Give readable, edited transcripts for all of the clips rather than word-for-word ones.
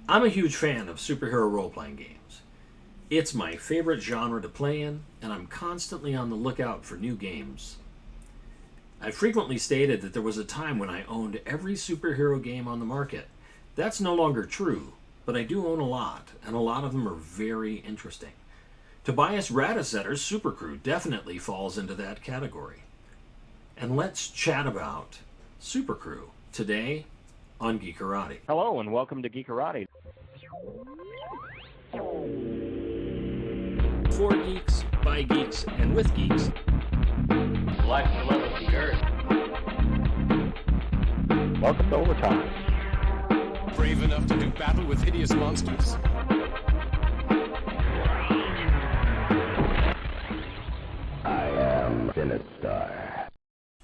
I'm a huge fan of superhero role-playing games. It's my favorite genre to play in, and I'm constantly on the lookout for new games. I've frequently stated that there was a time when I owned every superhero game on the market. That's no longer true, but I do own a lot, and a lot of them are very interesting. Tobias Radisetter's Supercrew definitely falls into that category. And let's chat about Supercrew today on Geekarati. Hello and welcome to Geekarati. For geeks, by geeks, and with geeks. Life and love of the earth. Welcome to Overtime. Brave enough to do battle with hideous monsters. I am Sinistar.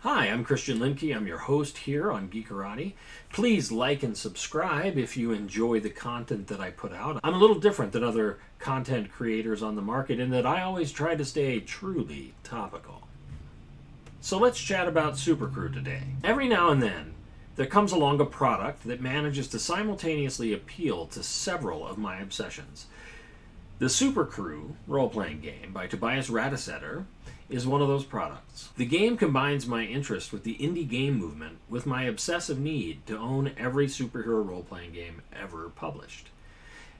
Hi, I'm Christian Limke. I'm your host here on Geekarati. Please like and subscribe if you enjoy the content that I put out. I'm a little different than other content creators on the market in that I always try to stay truly topical. So let's chat about Supercrew today. Every now and then, there comes along a product that manages to simultaneously appeal to several of my obsessions. The Supercrew role-playing game by Tobias Radisetter is one of those products. The game combines my interest with the indie game movement with my obsessive need to own every superhero role-playing game ever published.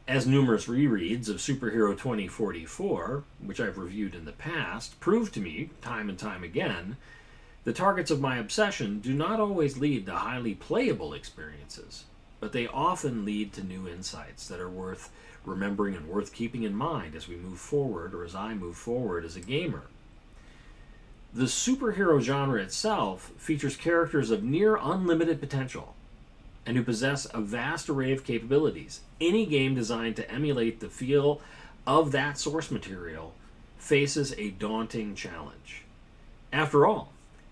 As numerous rereads of Superhero 2044, which I've reviewed in the past, prove to me time and time again, the targets of my obsession do not always lead to highly playable experiences, but they often lead to new insights that are worth remembering and worth keeping in mind as we move forward, or as I move forward as a gamer. The superhero genre itself features characters of near unlimited potential and who possess a vast array of capabilities. Any game designed to emulate the feel of that source material faces a daunting challenge. After all,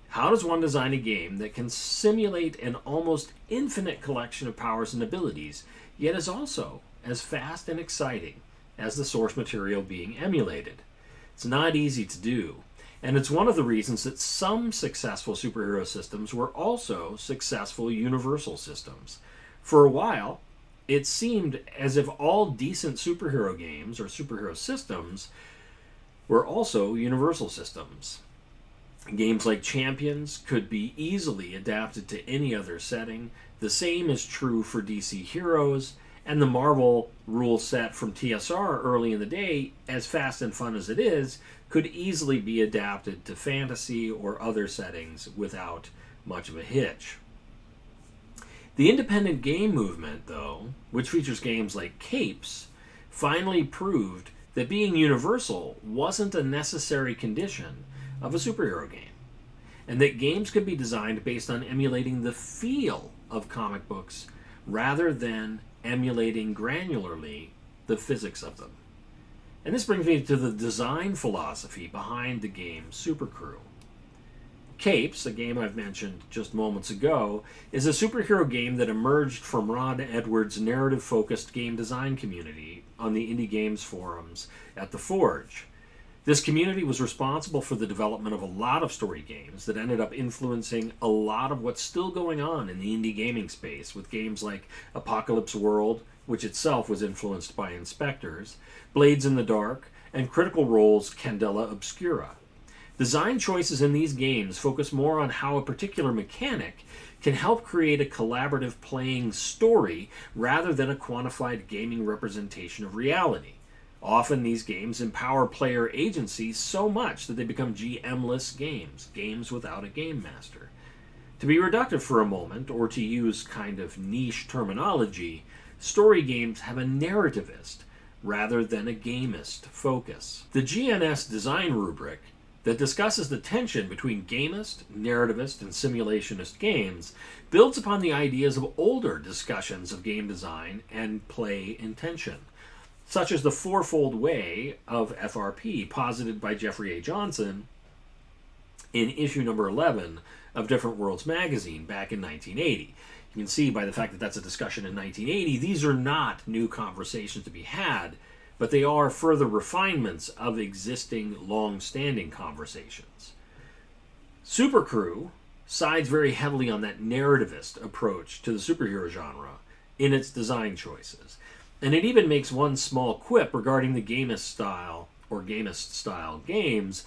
how does one design a game that can simulate an almost infinite collection of powers and abilities, yet is also as fast and exciting as the source material being emulated? It's not easy to do. And it's one of the reasons that some successful superhero systems were also successful universal systems. For a while, it seemed as if all decent superhero games or superhero systems were also universal systems. Games like Champions could be easily adapted to any other setting. The same is true for DC Heroes, and the Marvel rule set from TSR early in the day, as fast and fun as it is, could easily be adapted to fantasy or other settings without much of a hitch. The independent game movement, though, which features games like Capes, finally proved that being universal wasn't a necessary condition of a superhero game, and that games could be designed based on emulating the feel of comic books rather than emulating granularly the physics of them. And this brings me to the design philosophy behind the game Supercrew. Capes, a game I've mentioned just moments ago, is a superhero game that emerged from Ron Edwards' narrative-focused game design community on the indie games forums at The Forge. This community was responsible for the development of a lot of story games that ended up influencing a lot of what's still going on in the indie gaming space, with games like Apocalypse World, which itself was influenced by Inspectors, Blades in the Dark, and Critical Role's Candela Obscura. Design choices in these games focus more on how a particular mechanic can help create a collaborative playing story rather than a quantified gaming representation of reality. Often these games empower player agency so much that they become GM-less games, games without a game master. To be reductive for a moment, or to use kind of niche terminology, story games have a narrativist rather than a gamist focus. The GNS design rubric that discusses the tension between gamist, narrativist, and simulationist games builds upon the ideas of older discussions of game design and play intention, such as the fourfold way of FRP posited by Jeffrey A. Johnson in issue number 11 of Different Worlds magazine back in 1980. You can see by the fact that that's a discussion in 1980, these are not new conversations to be had, but they are further refinements of existing long-standing conversations. Supercrew sides very heavily on that narrativist approach to the superhero genre in its design choices. And it even makes one small quip regarding the gamist style or gamist style games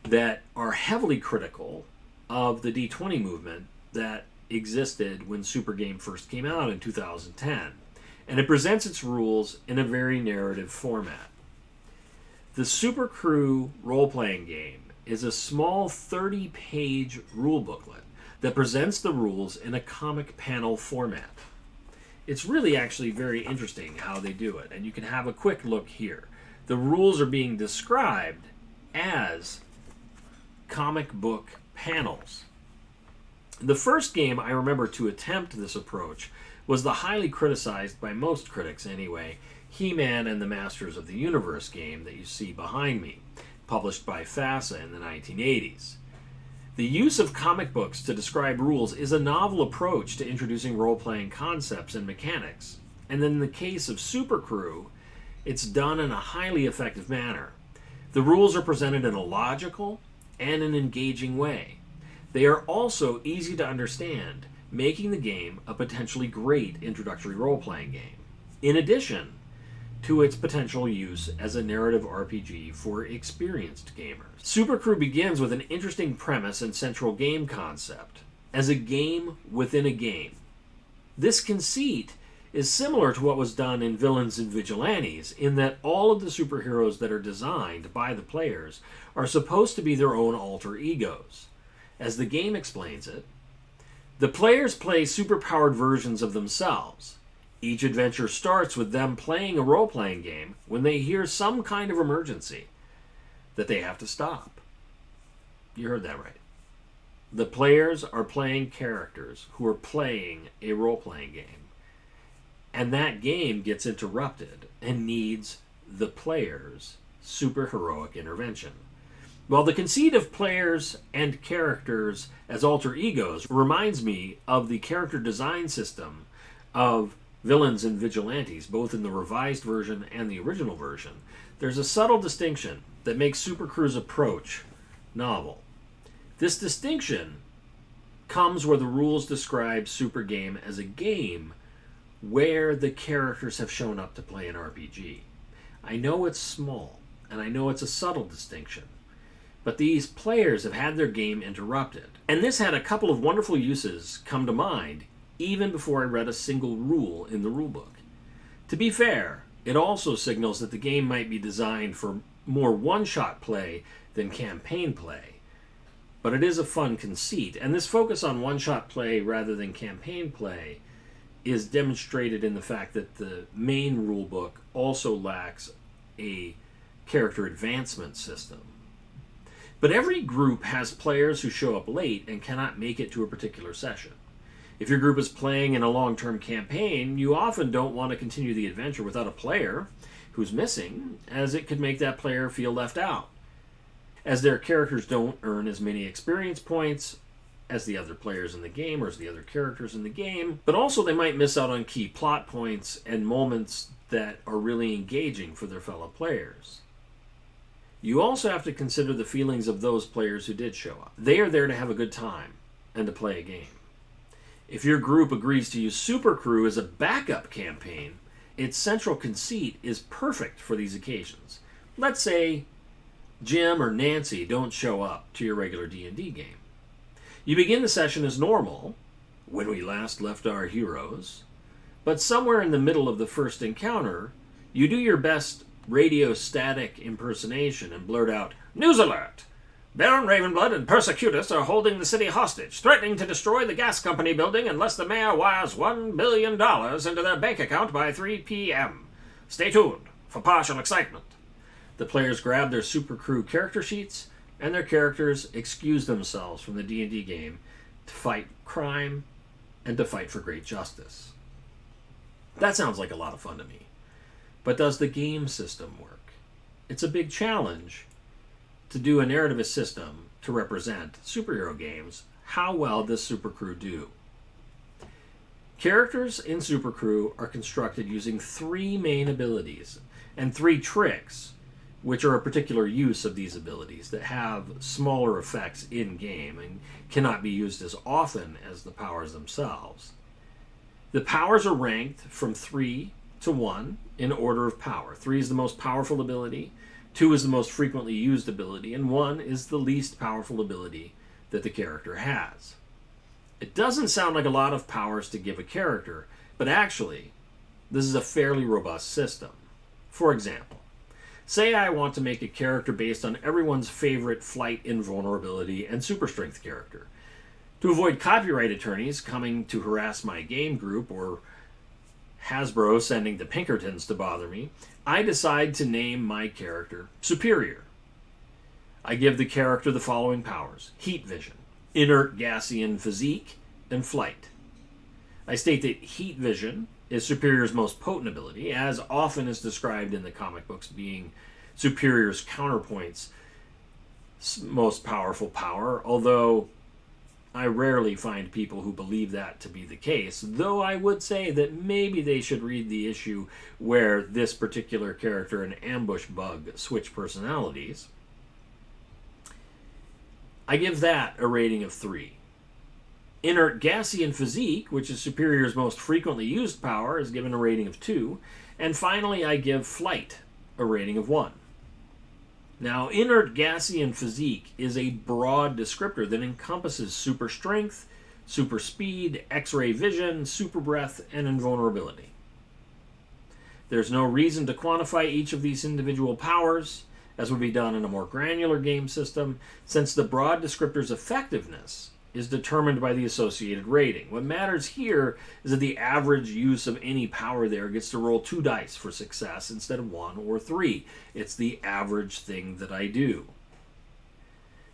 that are heavily critical of the D20 movement that existed when Super Game first came out in 2010. And it presents its rules in a very narrative format. The Supercrew role-playing game is a small 30-page rule booklet that presents the rules in a comic panel format. It's really actually very interesting how they do it, and you can have a quick look here. The rules are being described as comic book panels. The first game I remember to attempt this approach was the highly criticized, by most critics anyway, He-Man and the Masters of the Universe game that you see behind me, published by FASA in the 1980s. The use of comic books to describe rules is a novel approach to introducing role-playing concepts and mechanics, and in the case of Supercrew, it's done in a highly effective manner. The rules are presented in a logical and an engaging way. They are also easy to understand, making the game a potentially great introductory role-playing game, in addition to its potential use as a narrative RPG for experienced gamers. Supercrew begins with an interesting premise and central game concept, as a game within a game. This conceit is similar to what was done in Villains and Vigilantes, in that all of the superheroes that are designed by the players are supposed to be their own alter egos. As the game explains it, the players play superpowered versions of themselves. Each adventure starts with them playing a role-playing game when they hear some kind of emergency that they have to stop. You heard that right. The players are playing characters who are playing a role-playing game. And that game gets interrupted and needs the player's superheroic intervention. Well, the conceit of players and characters as alter egos reminds me of the character design system of Villains and Vigilantes, both in the revised version and the original version. There's a subtle distinction that makes Supercrew's approach novel. This distinction comes where the rules describe Super Game as a game where the characters have shown up to play an RPG. I know it's small, and I know it's a subtle distinction, but these players have had their game interrupted. And this had a couple of wonderful uses come to mind even before I read a single rule in the rulebook. To be fair, it also signals that the game might be designed for more one-shot play than campaign play. But it is a fun conceit, and this focus on one-shot play rather than campaign play is demonstrated in the fact that the main rulebook also lacks a character advancement system. But every group has players who show up late and cannot make it to a particular session. If your group is playing in a long-term campaign, you often don't want to continue the adventure without a player who's missing, as it could make that player feel left out, as their characters don't earn as many experience points as the other players in the game or as the other characters in the game, but also they might miss out on key plot points and moments that are really engaging for their fellow players. You also have to consider the feelings of those players who did show up. They are there to have a good time and to play a game. If your group agrees to use Supercrew as a backup campaign, its central conceit is perfect for these occasions. Let's say Jim or Nancy don't show up to your regular D&D game. You begin the session as normal, when we last left our heroes, but somewhere in the middle of the first encounter, you do your best radio static impersonation and blurt out, "News alert! Baron Ravenblood and Persecutus are holding the city hostage, threatening to destroy the gas company building unless the mayor wires $1 billion into their bank account by 3 p.m. Stay tuned for partial excitement." The players grab their Supercrew character sheets, and their characters excuse themselves from the D&D game to fight crime and to fight for great justice. That sounds like a lot of fun to me. But does the game system work? It's a big challenge to do a narrativist system to represent superhero games. How well does Supercrew do? Characters in Supercrew are constructed using 3 main abilities and 3 tricks, which are a particular use of these abilities that have smaller effects in-game and cannot be used as often as the powers themselves. The powers are ranked from 3 to 1 in order of power. 3 is the most powerful ability, 2 is the most frequently used ability, and 1 is the least powerful ability that the character has. It doesn't sound like a lot of powers to give a character, but actually, this is a fairly robust system. For example, say I want to make a character based on everyone's favorite flight, invulnerability, and super strength character. To avoid copyright attorneys coming to harass my game group or Hasbro sending the Pinkertons to bother me, I decide to name my character Superior. I give the character the following powers: heat vision, inert Gaussian physique, and flight. I state that heat vision is Superior's most potent ability, as often is described in the comic books being Superior's counterpoint's most powerful power, although I rarely find people who believe that to be the case, though I would say that maybe they should read the issue where this particular character and Ambush Bug switch personalities. I give that a rating of 3. Inert Gaussian physique, which is Superior's most frequently used power, is given a rating of 2. And finally, I give flight a rating of 1. Now, inert Gaussian physique is a broad descriptor that encompasses super strength, super speed, X-ray vision, super breath, and invulnerability. There's no reason to quantify each of these individual powers, as would be done in a more granular game system, since the broad descriptor's effectiveness is determined by the associated rating. What matters here is that the average use of any power there gets to roll 2 dice for success instead of 1 or 3. It's the average thing that I do.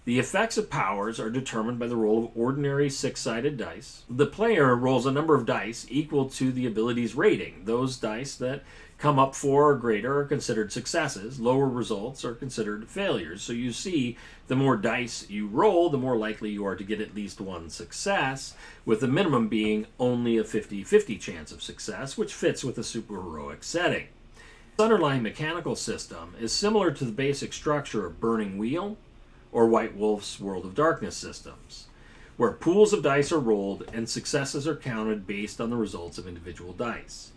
The effects of powers are determined by the roll of ordinary 6-sided dice. The player rolls a number of dice equal to the ability's rating. Those dice that come up 4 or greater are considered successes. Lower results are considered failures. So you see, the more dice you roll, the more likely you are to get at least 1 success, with the minimum being only a 50-50 chance of success, which fits with a superheroic setting. The underlying mechanical system is similar to the basic structure of Burning Wheel or White Wolf's World of Darkness systems, where pools of dice are rolled and successes are counted based on the results of individual dice.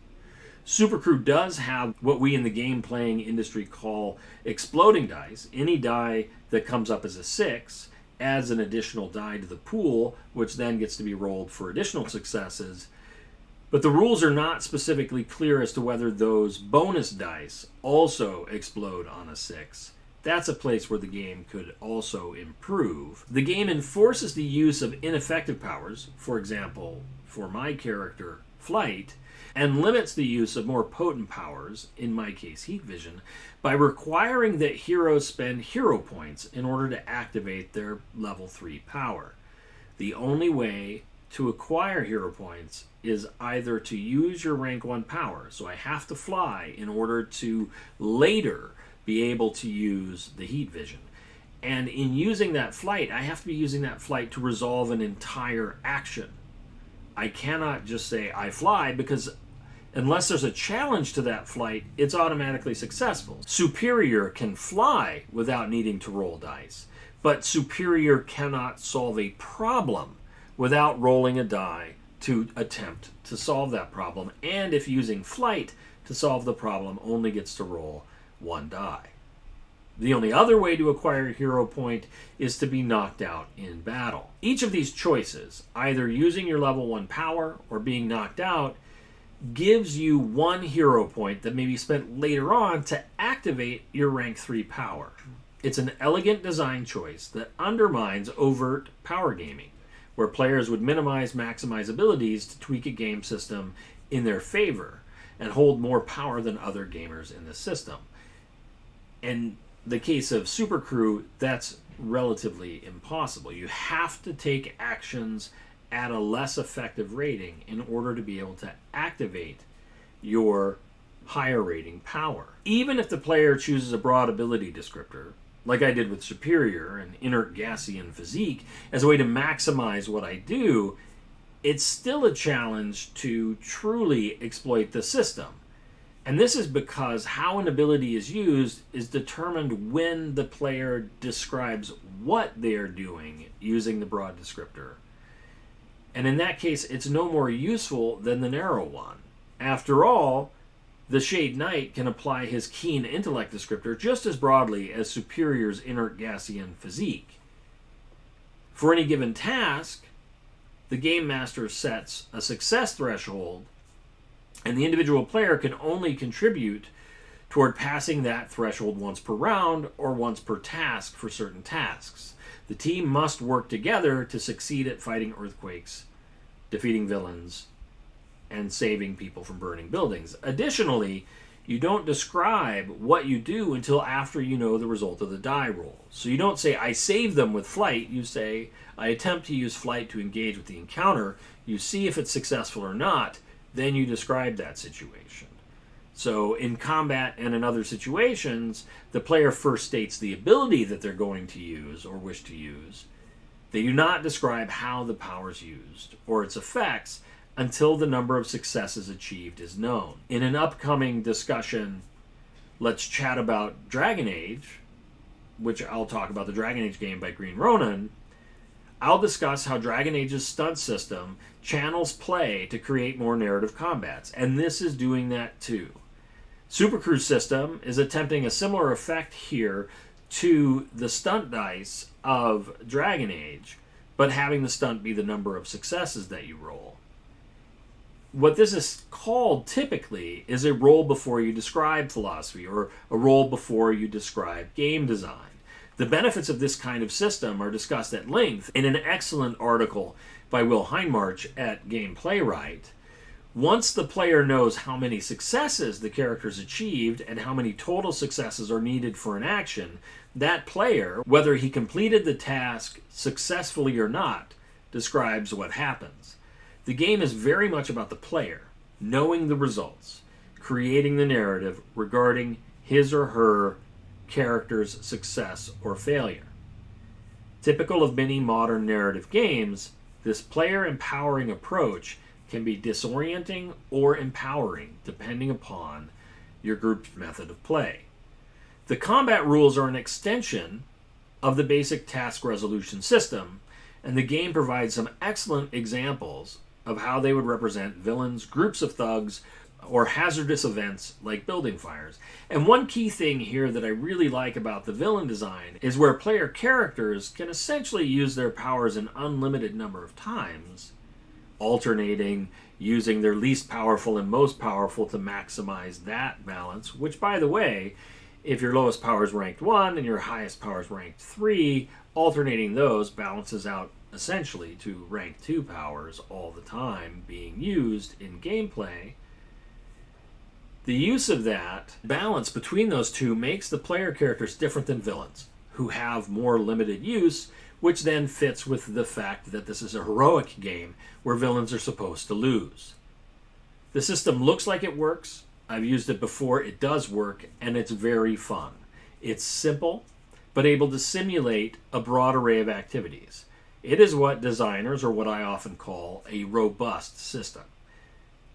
Supercrew does have what we in the game playing industry call exploding dice. Any die that comes up as a 6 adds an additional die to the pool, which then gets to be rolled for additional successes. But the rules are not specifically clear as to whether those bonus dice also explode on a 6. That's a place where the game could also improve. The game enforces the use of ineffective powers, for example, for my character, flight, and limits the use of more potent powers, in my case heat vision, by requiring that heroes spend hero points in order to activate their level 3 power. The only way to acquire hero points is either to use your rank 1 power, so I have to fly in order to later be able to use the heat vision. And in using that flight, I have to be using that flight to resolve an entire action. I cannot just say I fly, because unless there's a challenge to that flight, it's automatically successful. Superior can fly without needing to roll dice, but Superior cannot solve a problem without rolling a die to attempt to solve that problem, and if using flight to solve the problem, only gets to roll 1 die. The only other way to acquire a hero point is to be knocked out in battle. Each of these choices, either using your level 1 power or being knocked out, gives you 1 hero point that may be spent later on to activate your rank 3 power. It's an elegant design choice that undermines overt power gaming, where players would maximize abilities to tweak a game system in their favor and hold more power than other gamers in the system. In the case of Supercrew, that's relatively impossible. You have to take actions at a less effective rating in order to be able to activate your higher rating power. Even if the player chooses a broad ability descriptor, like I did with Superior and inert Gaussian physique, as a way to maximize what I do, it's still a challenge to truly exploit the system. And this is because how an ability is used is determined when the player describes what they are doing using the broad descriptor. And in that case, it's no more useful than the narrow one. After all, The Shade Knight can apply his keen intellect descriptor just as broadly as Superior's inert Gassian physique. For any given task, the Game Master sets a success threshold, and the individual player can only contribute toward passing that threshold once per round or once per task for certain tasks. The team must work together to succeed at fighting earthquakes, defeating villains, and saving people from burning buildings. Additionally, you don't describe what you do until after you know the result of the die roll. So you don't say, I save them with flight. You say, I attempt to use flight to engage with the encounter. You see if it's successful or not. Then you describe that situation. So in combat and in other situations, the player first states the ability that they're going to use or wish to use. They do not describe how the power is used or its effects until the number of successes achieved is known. In an upcoming discussion, let's chat about Dragon Age, which I'll talk about the Dragon Age game by Green Ronin. I'll discuss how Dragon Age's stunt system channels play to create more narrative combats, and this is doing that too. Supercrew's system is attempting a similar effect here to the stunt dice of Dragon Age, but having the stunt be the number of successes that you roll. What this is called typically is a roll before you describe philosophy, or a roll before you describe game design. The benefits of this kind of system are discussed at length in an excellent article by Will Heinmarch at Game Playwright. Once the player knows how many successes the characters achieved and how many total successes are needed for an action, that player, whether he completed the task successfully or not, describes what happens. The game is very much about the player knowing the results, creating the narrative regarding his or her character's success or failure. Typical of many modern narrative games, this player-empowering approach can be disorienting or empowering depending upon your group's method of play. The combat rules are an extension of the basic task resolution system, and the game provides some excellent examples of how they would represent villains, groups of thugs, or hazardous events like building fires. And one key thing here that I really like about the villain design is where player characters can essentially use their powers an unlimited number of times, alternating using their least powerful and most powerful to maximize that balance, which, by the way, if your lowest power is ranked 1 and your highest power is ranked 3, alternating those balances out essentially to rank 2 powers all the time being used in gameplay. The use of that balance between those two makes the player characters different than villains, who have more limited use, which then fits with the fact that this is a heroic game where villains are supposed to lose. The system looks like it works. I've used it before. It does work, and it's very fun. It's simple, but able to simulate a broad array of activities. It is what designers, or what I often call, a robust system.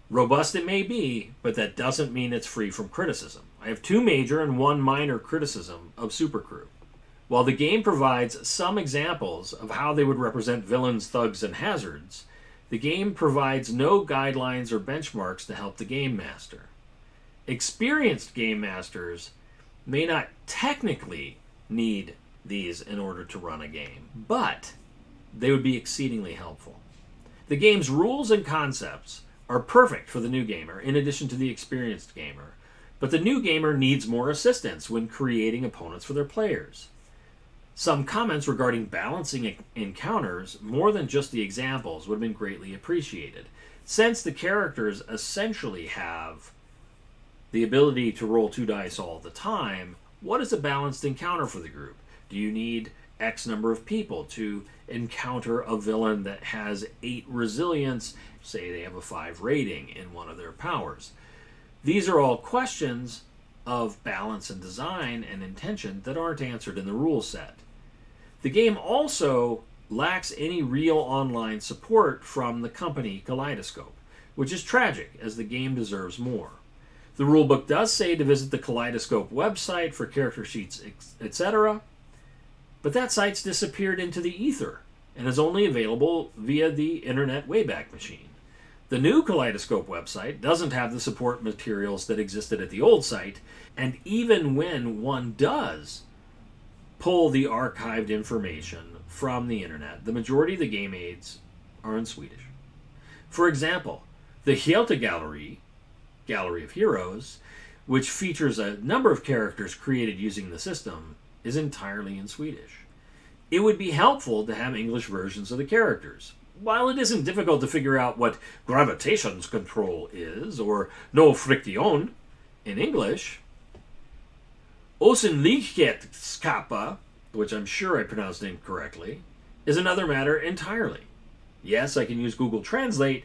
Robust it may be, but that doesn't mean it's free from criticism. I have 2 major and 1 minor criticism of Supercrew. While the game provides some examples of how they would represent villains, thugs, and hazards, the game provides no guidelines or benchmarks to help the game master. Experienced game masters may not technically need these in order to run a game, but they would be exceedingly helpful. The game's rules and concepts are perfect for the new gamer, in addition to the experienced gamer, but the new gamer needs more assistance when creating opponents for their players. Some comments regarding balancing encounters, more than just the examples, would have been greatly appreciated, since the characters essentially have the ability to roll 2 dice all the time. What is a balanced encounter for the group? Do you need X number of people to encounter a villain that has 8 resilience, say they have a 5 rating in one of their powers? These are all questions of balance and design and intention that aren't answered in the rule set. The game also lacks any real online support from the company Kaleidoscope, which is tragic, as the game deserves more. The rulebook does say to visit the Kaleidoscope website for character sheets, etc., but that site's disappeared into the ether and is only available via the Internet Wayback Machine. The new Kaleidoscope website doesn't have the support materials that existed at the old site, and even when one does pull the archived information from the internet, the majority of the game aids are in Swedish. For example, the Hjälte Gallery of Heroes, which features a number of characters created using the system, is entirely in Swedish. It would be helpful to have English versions of the characters. While it isn't difficult to figure out what gravitations control is, or no friction in English, Osenlikhetskappa, which I'm sure I pronounced incorrectly, is another matter entirely. Yes, I can use Google Translate,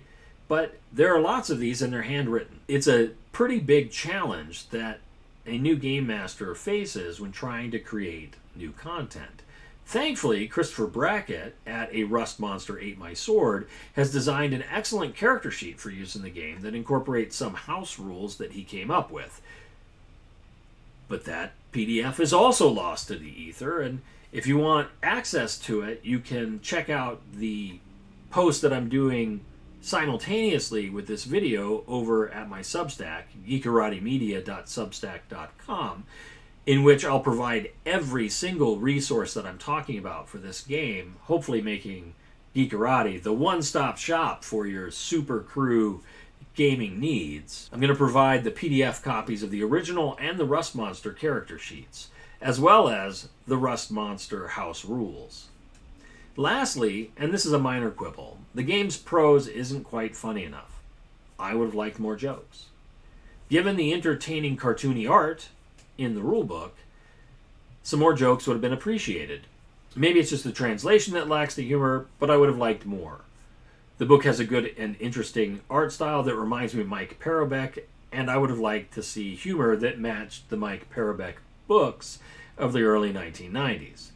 but there are lots of these and they're handwritten. It's a pretty big challenge that a new game master faces when trying to create new content. Thankfully, Christopher Brackett at A Rust Monster Ate My Sword has designed an excellent character sheet for use in the game that incorporates some house rules that he came up with. But that PDF is also lost to the ether, and if you want access to it, you can check out the post that I'm doing simultaneously with this video over at my Substack, geekaratemedia.substack.com, in which I'll provide every single resource that I'm talking about for this game, hopefully making Geekarati the one-stop shop for your Supercrew gaming needs. I'm going to provide the PDF copies of the original and the Rust Monster character sheets, as well as the Rust Monster house rules. Lastly, and this is a minor quibble, the game's prose isn't quite funny enough. I would have liked more jokes. Given the entertaining cartoony art in the rulebook, some more jokes would have been appreciated. Maybe it's just the translation that lacks the humor, but I would have liked more. The book has a good and interesting art style that reminds me of Mike Parobeck, and I would have liked to see humor that matched the Mike Parobeck books of the early 1990s.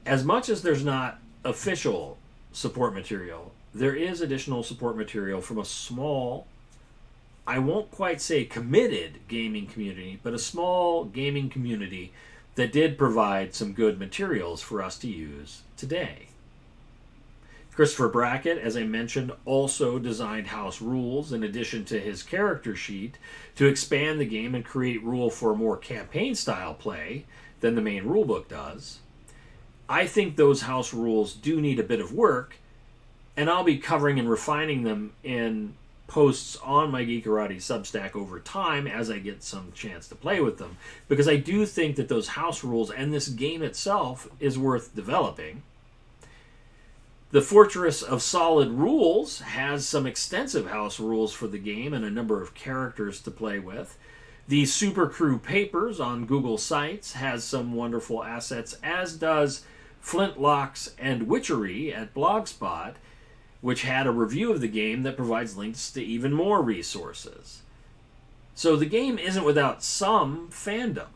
As much as there's not official support material, there is additional support material from a small, I won't quite say committed gaming community, but a small gaming community that did provide some good materials for us to use today. Christopher Brackett, as I mentioned, also designed house rules in addition to his character sheet to expand the game and create rule for more campaign-style play than the main rulebook does. I think those house rules do need a bit of work, and I'll be covering and refining them in posts on my Geekarati Substack over time as I get some chance to play with them, because I do think that those house rules and this game itself is worth developing. The Fortress of Solid Rules has some extensive house rules for the game and a number of characters to play with. The Supercrew Papers on Google Sites has some wonderful assets, as does Flintlocks and Witchery at Blogspot, which had a review of the game that provides links to even more resources. So the game isn't without some fandom.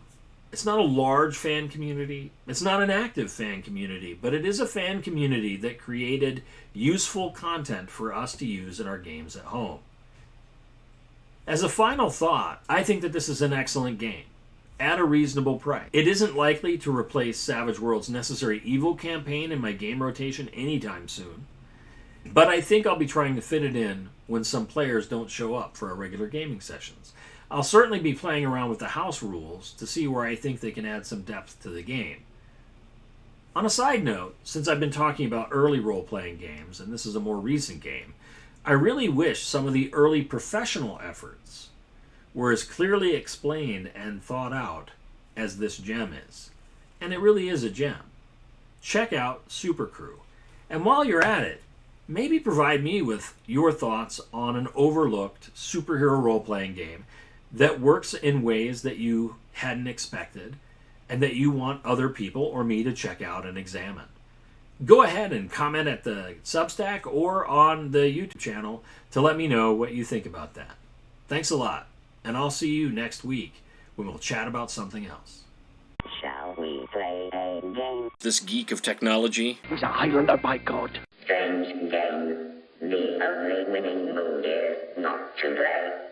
It's not a large fan community, it's not an active fan community, but it is a fan community that created useful content for us to use in our games at home. As a final thought, I think that this is an excellent game, at a reasonable price. It isn't likely to replace Savage Worlds' Necessary Evil campaign in my game rotation anytime soon, but I think I'll be trying to fit it in when some players don't show up for our regular gaming sessions. I'll certainly be playing around with the house rules to see where I think they can add some depth to the game. On a side note, since I've been talking about early role-playing games, and this is a more recent game, I really wish some of the early professional efforts were as clearly explained and thought out as this gem is. And it really is a gem. Check out Supercrew. And while you're at it, maybe provide me with your thoughts on an overlooked superhero role-playing game that works in ways that you hadn't expected and that you want other people or me to check out and examine. Go ahead and comment at the Substack or on the YouTube channel to let me know what you think about that. Thanks a lot, and I'll see you next week when we'll chat about something else. Shall we play a game? This geek of technology. He's a Highlander, by God. Strange game. The only winning move is not to play.